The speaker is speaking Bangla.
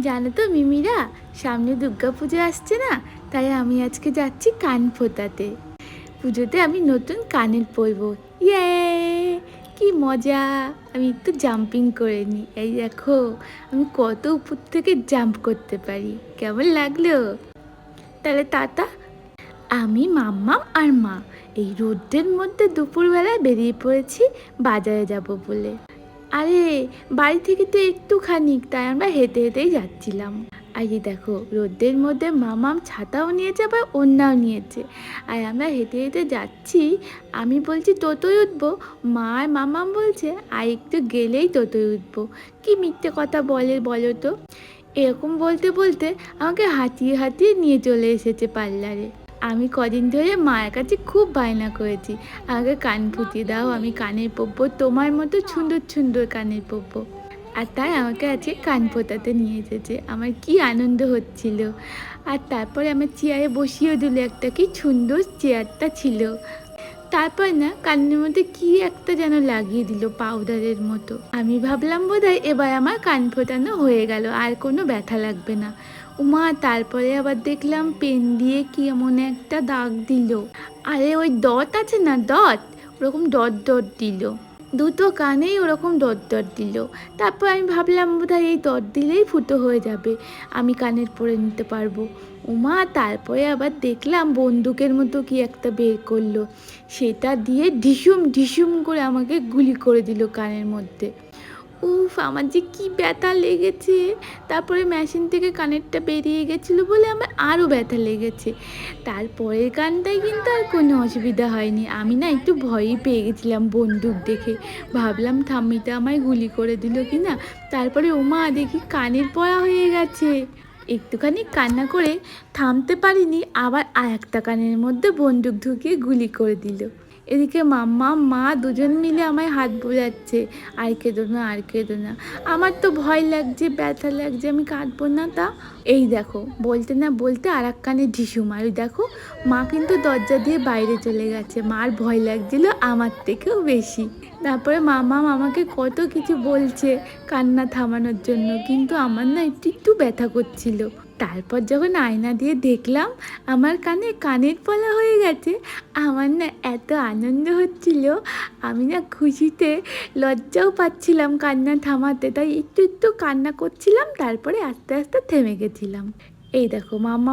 জানো তো মিমিরা, সামনে দুর্গাপুজো আসছে না, তাই আমি আজকে যাচ্ছি কান ফোটাতে। পুজোতে আমি নতুন কানের পরবো। ইয়ে, কি মজা! আমি একটু জাম্পিং করে নিই। এই দেখো, আমি কত উপর থেকে জাম্প করতে পারি। কেমন লাগলো? তাহলে টাটা। আমি মাম্মাম আর মা এই রোদের মধ্যে দুপুরবেলায় বেরিয়ে পড়েছি বাজারে যাব বলে। আরে, বাড়ি থেকে তো একটুখানি, তাই আমরা হেঁটে হেঁটেই যাচ্ছিলাম। আর এই দেখো, রোদের মধ্যে মামাম ছাতাও নিয়েছে, আবার ওড়নাও নিয়েছে। আর আমরা হেঁটে হেঁটে যাচ্ছি। আমি বলছি টোটোয় উঠবো, মা আর মামাম বলছে আর একটু গেলেই টোটোয় উঠবো। কি মিথ্যে কথা বলে বলো তো! এরকম বলতে বলতে আমাকে হাঁটিয়ে হাঁটিয়ে নিয়ে চলে এসেছে পার্লারে। আমি কদিন ধরে মায়ের কাছে খুব বায়না করেছি, আমাকে কান ফুটিয়ে দাও, আমি কানের পরবো, তোমার মতো সুন্দর সুন্দর কানের পরবো। আর তাই আমাকে আজকে কান ফোটাতে নিয়ে এসেছে। আমার কি আনন্দ হচ্ছিল। আর তারপরে আমার চেয়ারে বসিয়ে দিল, একটা কি সুন্দর চেয়ারটা ছিল। তারপর না কানের মধ্যে কি একটা যেন লাগিয়ে দিল পাউডারের মতো। আমি ভাবলাম বোধহয় এবার আমার কান ফোটানো হয়ে গেল, আর কোনো ব্যথা লাগবে না। উমা, তারপরে আবার দেখলাম পেন দিয়ে কি এমন একটা দাগ দিল। আরে ওই ডট আছে না, ডট, ওরকম ডট ডট দিল। দুটো কানেই ওরকম ডট ডট দিল। তারপর আমি ভাবলাম বোধহয় এই ডট দিলেই ফুটো হয়ে যাবে, আমি কানের পরে নিতে পারবো। উমা, তারপরে আবার দেখলাম বন্দুকের মতো কি একটা বের করলো, সেটা দিয়ে ঢিসুম ঢিসুম করে আমাকে গুলি করে দিল কানের মধ্যে। উফ, আমার যে কি ব্যথা লেগেছে! তারপরে মেশিন থেকে কানেরটা বেরিয়ে গেছিলো বলে আমার আরও ব্যথা লেগেছে। তারপরের গানটায় কিন্তু আর কোনো অসুবিধা হয়নি। আমি না একটু ভয়ই পেয়ে গেছিলাম বন্দুক দেখে, ভাবলাম ঠাম্মিটা আমায় গুলি করে দিল কি না। তারপরে ওমা, দেখি কানের পড়া হয়ে গেছে। একটুখানি কান্না করে থামতে পারিনি, আবার আর একটা কানের মধ্যে বন্দুক ঢুকিয়ে গুলি করে দিল। এদিকে মাম্মা মা দুজন মিলে আমায় হাত বোলাচ্ছে, আর কেঁদো না, আর কেঁদো না। আমার তো ভয় লাগছে, ব্যথা লাগছে, আমি কাঁদবো না তা। এই দেখো, বলতে না বলতে আর এক কানে ঢিসুম। আর দেখো, মা কিন্তু দরজা দিয়ে বাইরে চলে গেছে। মার ভয় লাগছিল আমার থেকেও বেশি। তারপরে মামা আমাকে কত কিছু বলছে কান্না থামানোর জন্য, কিন্তু আমার না একটু একটু ব্যথা করছিল। তারপর যখন আয়না দিয়ে দেখলাম আমার কানে কানের পলা হয়ে গেছে, আমার না এত আনন্দ হচ্ছিল, আমি না খুশিতে লজ্জাও পাচ্ছিলাম কান্না থামাতে, তাই একটু একটু কান্না করছিলাম, তারপরে আস্তে আস্তে থেমে গেছিলাম। এই দেখো, মামা